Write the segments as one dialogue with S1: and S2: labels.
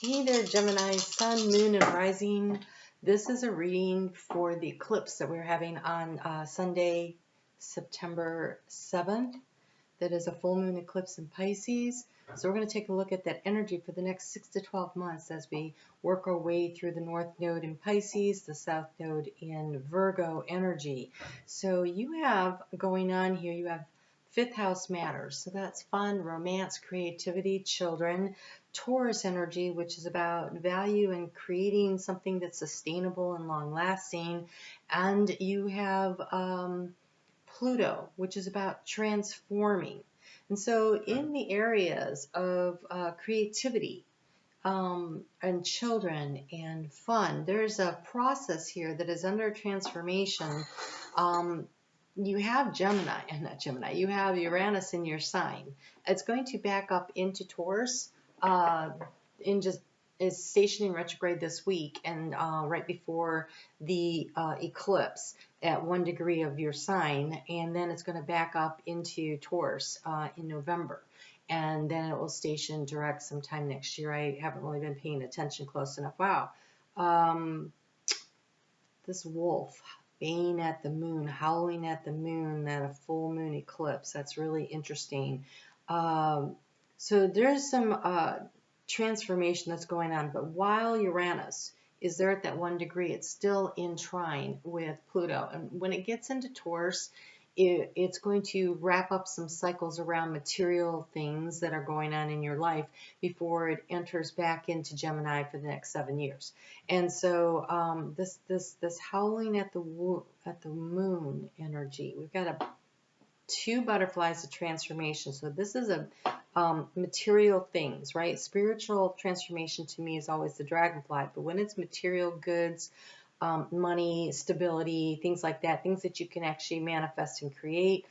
S1: Hey there, Gemini, Sun, Moon, and Rising. This is a reading for the eclipse that we're having on Sunday, September 7th. That is a full moon eclipse in Pisces. So we're going to take a look at that energy for the next 6 to 12 months as we work our way through the North Node in Pisces, the South Node in Virgo energy. So you have going on here, you have fifth house matters. So that's fun, romance, creativity, children. Taurus energy, which is about value and creating something that's sustainable and long-lasting. And you have Pluto, which is about transforming. And so in the areas of creativity and children and fun, there's a process here that is under transformation. You have Gemini, and not Gemini, you have Uranus in your sign. It's going to back up into Taurus is stationing retrograde this week and right before the eclipse at 1 degree of your sign, and then it's going to back up into Taurus in November, and then it will station direct sometime next year. I haven't really been paying attention close enough. Wow. This wolf baying at the moon, howling at the moon at a full moon eclipse. That's really interesting. So there's some transformation that's going on, but while Uranus is there at that 1 degree, it's still in trine with Pluto. And when it gets into Taurus, it's going to wrap up some cycles around material things that are going on in your life before it enters back into Gemini for the next 7 years. And so this howling at the moon energy, we've got two butterflies of transformation. So this is a material things, right? Spiritual transformation to me is always the dragonfly, but when it's material goods, money, stability, things like that, things that you can actually manifest and create,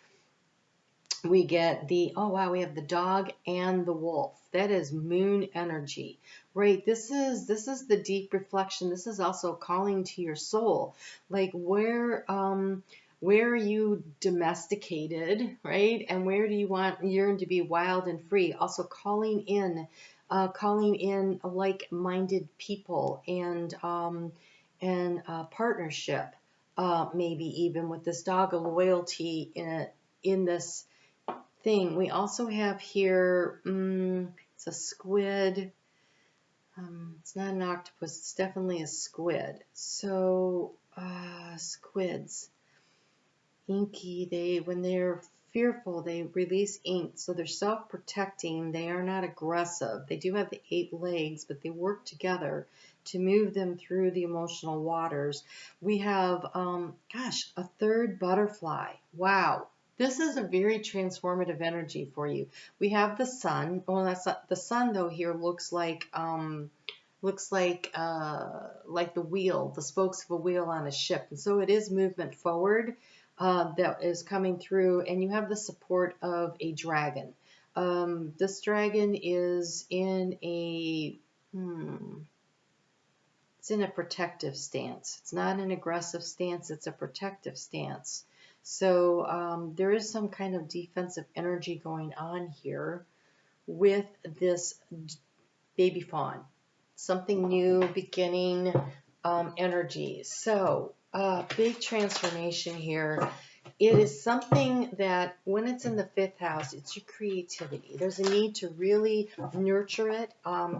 S1: we get the, oh wow, we have the dog and the wolf. That is moon energy, right? This is the deep reflection. This is also calling to your soul, like where are you domesticated, right? And where do you yearn to be wild and free? Also calling in like-minded people and partnership, maybe even with this dog, a loyalty in this thing. We also have here, it's a squid. It's not an octopus. It's definitely a squid. So squids. Inky, when they're fearful, they release ink, so they're self-protecting. They are not aggressive. They do have the 8 legs, but they work together to move them through the emotional waters. We have, a third butterfly. Wow. This is a very transformative energy for you. We have the sun. Well, that's not, the sun though here looks like the wheel, the spokes of a wheel on a ship, and so it is movement forward. That is coming through, and you have the support of a dragon. This dragon is in it's in a protective stance. It's not an aggressive stance, it's a protective stance. So there is some kind of defensive energy going on here with this baby fawn. Something new, beginning energy. So big transformation here. It is something that when it's in the 5th house, it's your creativity. There's a need to really nurture it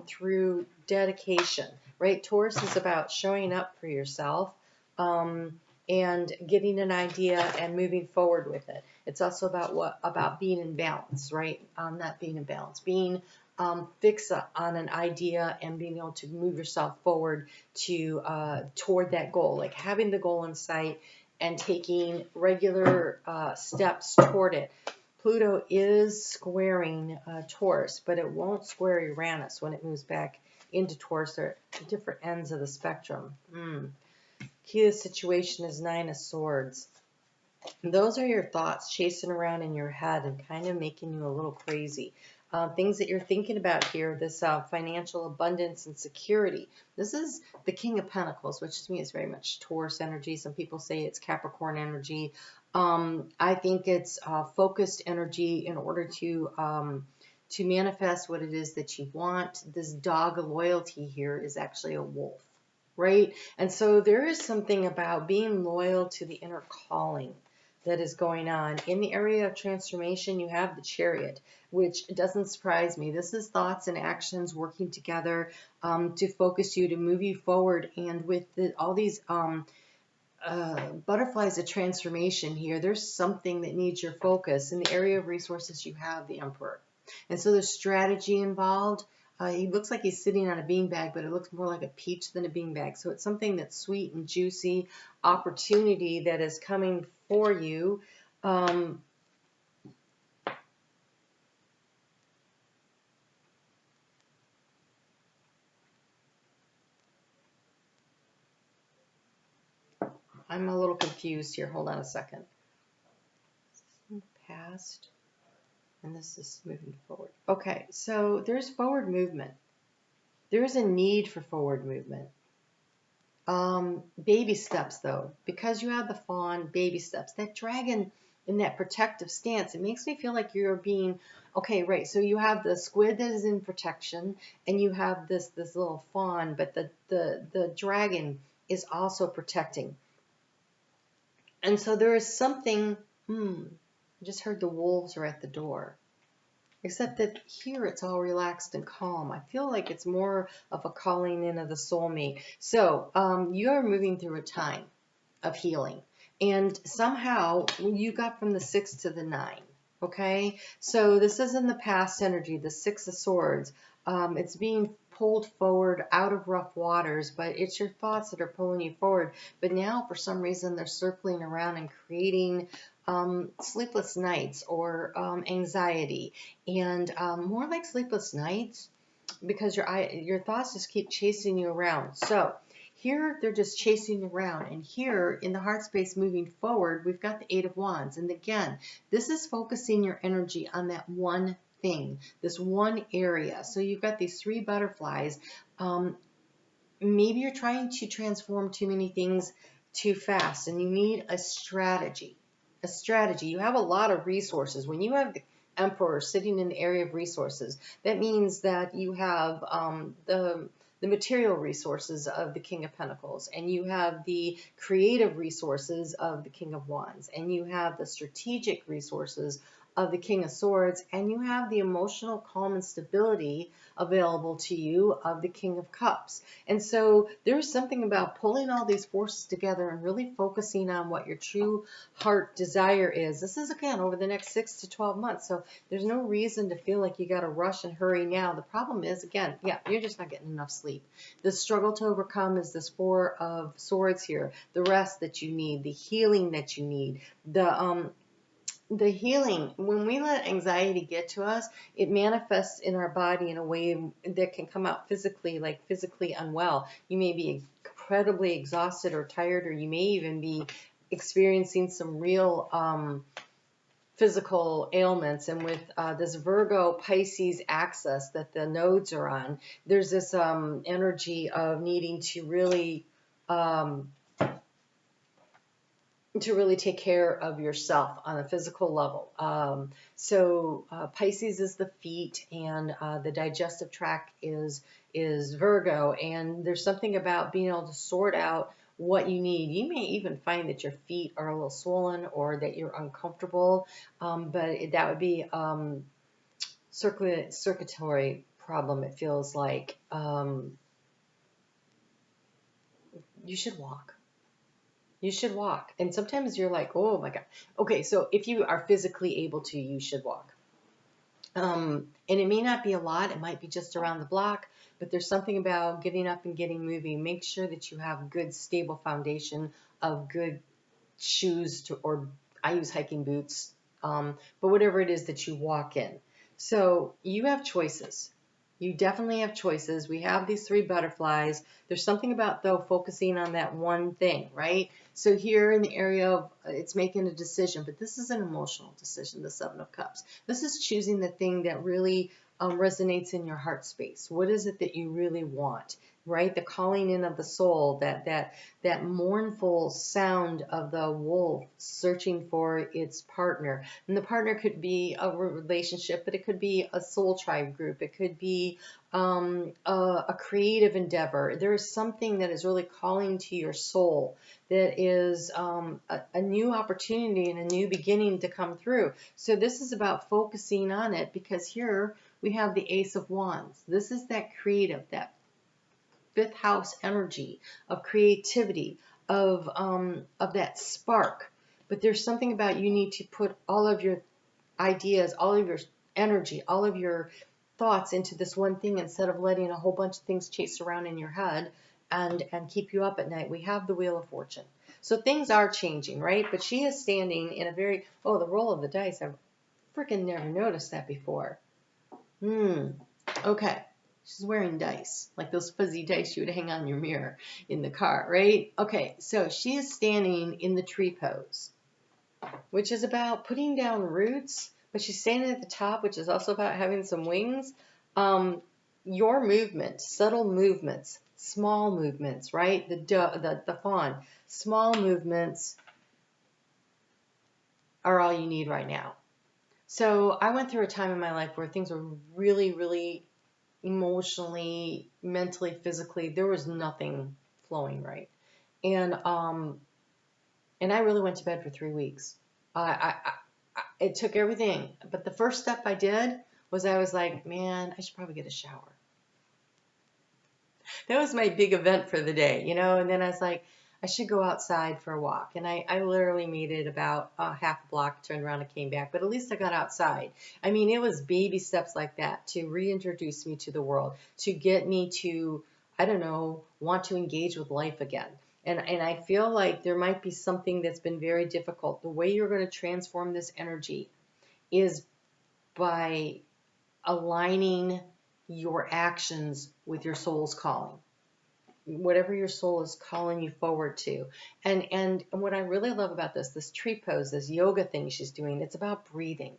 S1: through dedication, right? Taurus is about showing up for yourself and getting an idea and moving forward with it. It's also about being in balance, right? Not being in balance, being fix on an idea and being able to move yourself forward to toward that goal, like having the goal in sight and taking regular steps toward it. Pluto is squaring Taurus, but it won't square Uranus when it moves back into Taurus. They're at different ends of the spectrum. Key to the situation is 9 of Swords. And those are your thoughts chasing around in your head and kind of making you a little crazy. Things that you're thinking about here, this financial abundance and security. This is the King of Pentacles, which to me is very much Taurus energy. Some people say it's Capricorn energy. I think it's focused energy in order to to manifest what it is that you want. This dog of loyalty here is actually a wolf, right? And so there is something about being loyal to the inner calling that is going on. In the area of transformation, you have the Chariot, which doesn't surprise me. This is thoughts and actions working together to focus you, to move you forward. And with all these butterflies of transformation here, there's something that needs your focus. In the area of resources, you have the Emperor. And so there's strategy involved. He looks like he's sitting on a beanbag, but it looks more like a peach than a beanbag. So it's something that's sweet and juicy, opportunity that is coming for you. I'm a little confused here. Hold on a second. Past, and this is moving forward. Okay, so there's forward movement. There's a need for forward movement. Baby steps, though, because you have the fawn, baby steps. That dragon in that protective stance, it makes me feel like you're being, okay, right, so you have the squid that is in protection, and you have this little fawn, but the dragon is also protecting. And so there is something, I just heard the wolves are at the door. Except that here it's all relaxed and calm. I feel like it's more of a calling in of the soulmate. So you are moving through a time of healing. And somehow you got from the 6 to the 9. Okay? So this is in the past energy, the 6 of Swords. It's being pulled forward out of rough waters, but it's your thoughts that are pulling you forward. But now, for some reason, they're circling around and creating sleepless nights or anxiety, and more like sleepless nights because your thoughts just keep chasing you around. So here they're just chasing you around, and here in the heart space moving forward, we've got the 8 of Wands, and again, this is focusing your energy on that one thing, this one area. So you've got these 3 butterflies. Maybe you're trying to transform too many things too fast, and you need a strategy. A strategy. You have a lot of resources. When you have the Emperor sitting in the area of resources, that means that you have the material resources of the King of Pentacles, and you have the creative resources of the King of Wands, and you have the strategic resources of the King of Swords, and you have the emotional calm and stability available to you of the King of Cups. And so there's something about pulling all these forces together and really focusing on what your true heart desire is. This is, again, over the next 6 to 12 months. So there's no reason to feel like you got to rush and hurry now. The problem is, again, you're just not getting enough sleep. The struggle to overcome is this 4 of Swords here, the rest that you need, the healing that you need, the healing. When we let anxiety get to us, it manifests in our body in a way that can come out physically, like physically unwell. You may be incredibly exhausted or tired, or you may even be experiencing some real physical ailments. And with this Virgo Pisces axis that the nodes are on, there's this energy of needing to really take care of yourself on a physical level. So Pisces is the feet, and the digestive tract is Virgo, and there's something about being able to sort out what you need. You may even find that your feet are a little swollen or that you're uncomfortable, but that would be circulatory problem. It feels like you should walk. You should walk. And sometimes you're like, oh my God. Okay, so if you are physically able to, you should walk. And it may not be a lot. It might be just around the block. But there's something about getting up and getting moving. Make sure that you have good, stable foundation of good shoes, or I use hiking boots. But whatever it is that you walk in. So you have choices. You definitely have choices. We have these 3 butterflies. There's something about, though, focusing on that one thing, right? So here in the area of, it's making a decision, but this is an emotional decision, the 7 of Cups. This is choosing the thing that really resonates in your heart space? What is it that you really want? Right? The calling in of the soul, that mournful sound of the wolf searching for its partner. And the partner could be a relationship, but it could be a soul tribe group. It could be a creative endeavor. There is something that is really calling to your soul that is a new opportunity and a new beginning to come through. So this is about focusing on it, because here we have the Ace of Wands. This is that creative, that fifth house energy of creativity, of that spark. But there's something about, you need to put all of your ideas, all of your energy, all of your thoughts into this one thing, instead of letting a whole bunch of things chase around in your head and keep you up at night. We have the Wheel of Fortune. So things are changing, right? But she is standing in a very, oh, the roll of the dice. I've freaking never noticed that before. Okay. She's wearing dice, like those fuzzy dice you would hang on your mirror in the car, right? Okay, so she is standing in the tree pose, which is about putting down roots, but she's standing at the top, which is also about having some wings. Your movement, subtle movements, small movements, right? The fawn, small movements are all you need right now. So I went through a time in my life where things were really, really emotionally, mentally, physically, there was nothing flowing right. And I really went to bed for 3 weeks. It took everything. But the first step I did was, I was like, man, I should probably get a shower. That was my big event for the day, you know? And then I was like, I should go outside for a walk. And I literally made it about half a block, turned around and came back. But at least I got outside. I mean, it was baby steps like that to reintroduce me to the world, to get me to, I don't know, want to engage with life again. And I feel like there might be something that's been very difficult. The way you're going to transform this energy is by aligning your actions with your soul's calling, whatever your soul is calling you forward to. And what I really love about this tree pose, this yoga thing she's doing, it's about breathing,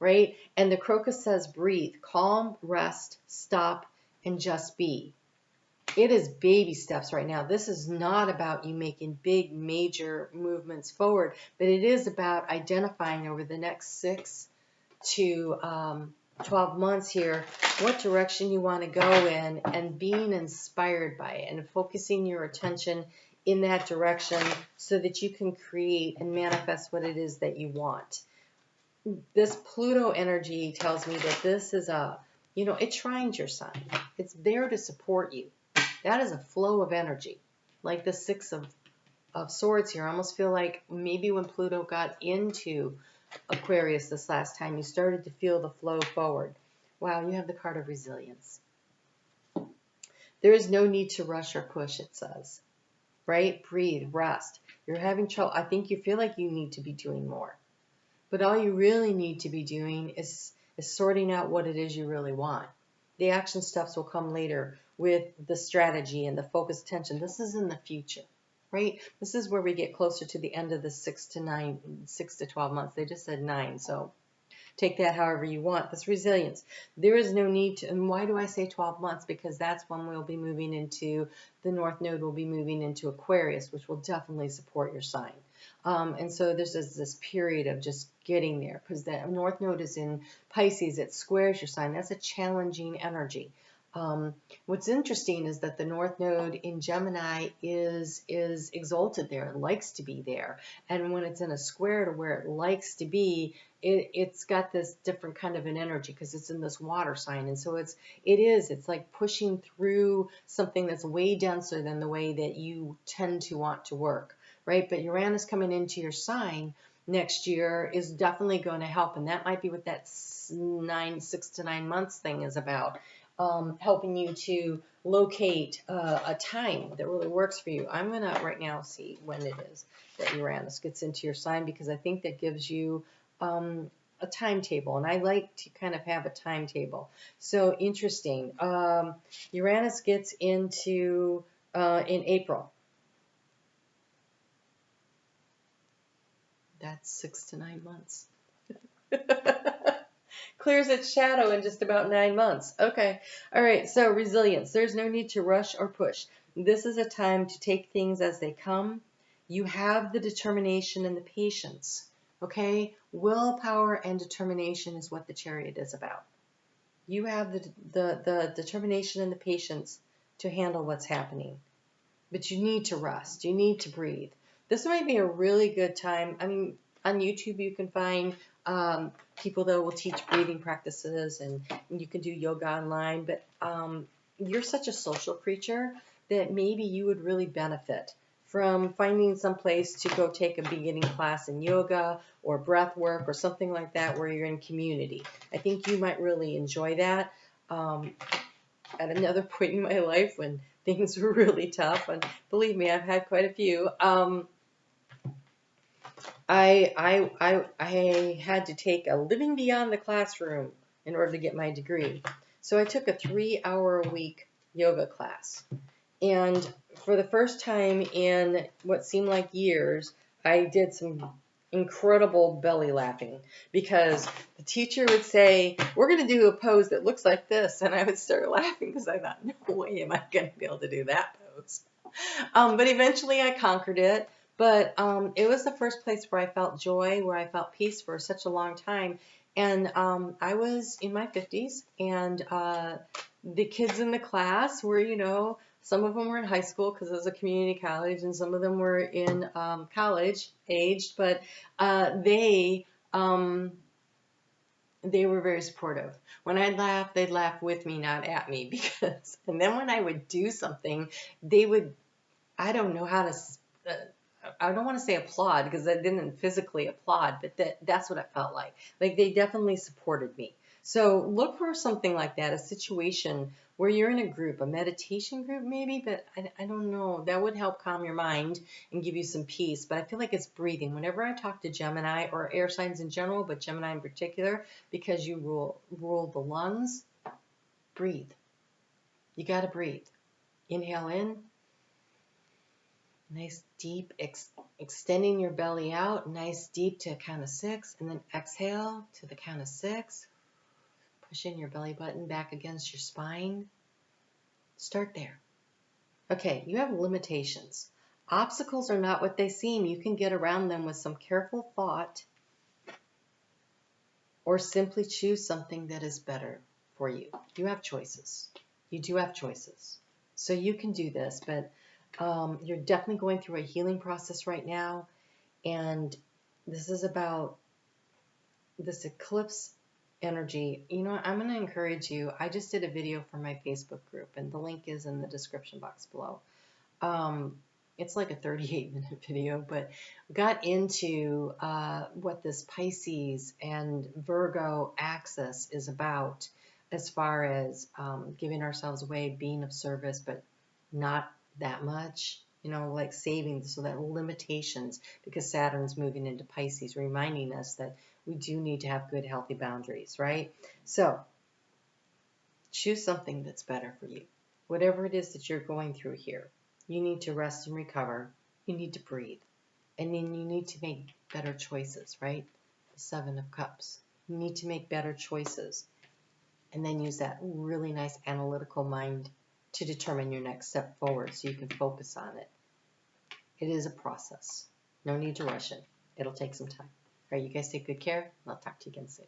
S1: right? And the crocus says breathe, calm, rest, stop, and just be. It is baby steps right now. This is not about you making big major movements forward, but it is about identifying over the next 6 to 12 months here what direction you want to go in, and being inspired by it and focusing your attention in that direction so that you can create and manifest what it is that you want. This Pluto energy tells me that this is it trines your sign. It's there to support you. That is a flow of energy. Like the 6 of Swords here, I almost feel like maybe when Pluto got into Aquarius this last time, you started to feel the flow forward. Wow, you have the card of resilience. There is no need to rush or push, it says. Right? Breathe, rest. You're having trouble. I think you feel like you need to be doing more. But all you really need to be doing is sorting out what it is you really want. The action steps will come later with the strategy and the focused attention. This is in the future. Right? This is where we get closer to the end of the 6 to 12 months. They just said 9, so take that however you want. This resilience. There is no need to, and why do I say 12 months? Because that's when we'll be moving into, the North Node will be moving into Aquarius, which will definitely support your sign. And so there's this period of just getting there, because the North Node is in Pisces. It squares your sign. That's a challenging energy. What's interesting is that the North Node in Gemini is exalted there. It likes to be there. And when it's in a square to where it likes to be, it's got this different kind of an energy because it's in this water sign. And so it's like pushing through something that's way denser than the way that you tend to want to work, right? But Uranus coming into your sign next year is definitely going to help. And that might be what that 6 to 9 months thing is about. Helping you to locate a time that really works for you. I'm going to right now see when it is that Uranus gets into your sign, because I think that gives you a timetable, and I like to kind of have a timetable. So interesting. Uranus gets into in April. That's 6 to 9 months. Clears its shadow in just about 9 months. Okay. All right. So resilience. There's no need to rush or push. This is a time to take things as they come. You have the determination and the patience. Okay. Willpower and determination is what the Chariot is about. You have the determination and the patience to handle what's happening. But you need to rest. You need to breathe. This might be a really good time. I mean, on YouTube you can find people that will teach breathing practices, and you can do yoga online. But you're such a social creature that maybe you would really benefit from finding some place to go take a beginning class in yoga or breath work or something like that where you're in community. I think you might really enjoy that. At another point in my life when things were really tough, and believe me, I've had quite a few, I had to take a living beyond the classroom in order to get my degree. So I took a 3-hour-a-week yoga class. And for the first time in what seemed like years, I did some incredible belly laughing, because the teacher would say, we're going to do a pose that looks like this. And I would start laughing because I thought, no way am I going to be able to do that pose. But eventually I conquered it. But it was the first place where I felt joy, where I felt peace for such a long time. And I was in my 50s, and the kids in the class were, some of them were in high school because it was a community college, and some of them were in college aged, but they were very supportive. When I'd laugh, they'd laugh with me, not at me, because, and then when I would do something, they would, I don't know how to, I don't want to say applaud because I didn't physically applaud, but that's what it felt like. Like they definitely supported me. So look for something like that, a situation where you're in a group, a meditation group maybe, but I don't know. That would help calm your mind and give you some peace. But I feel like it's breathing. Whenever I talk to Gemini or air signs in general, but Gemini in particular, because you rule the lungs, breathe. You got to breathe. Inhale in. Nice deep, extending your belly out, nice deep to a count of 6, and then exhale to the count of 6. Push in your belly button back against your spine. Start there. Okay, you have limitations. Obstacles are not what they seem. You can get around them with some careful thought, or simply choose something that is better for you. You have choices. You do have choices. So you can do this, but you're definitely going through a healing process right now, and this is about this eclipse energy. I'm going to encourage you. I just did a video for my Facebook group, and the link is in the description box below. It's like a 38-minute video, but got into what this Pisces and Virgo axis is about, as far as giving ourselves away, being of service, but not that much, like saving, so that limitations, because Saturn's moving into Pisces, reminding us that we do need to have good, healthy boundaries, right? So choose something that's better for you. Whatever it is that you're going through here, you need to rest and recover. You need to breathe. And then you need to make better choices, right? The 7 of Cups. You need to make better choices. And then use that really nice analytical mind to determine your next step forward so you can focus on it. It is a process. No need to rush it. It'll take some time. All right, you guys take good care, and I'll talk to you again soon.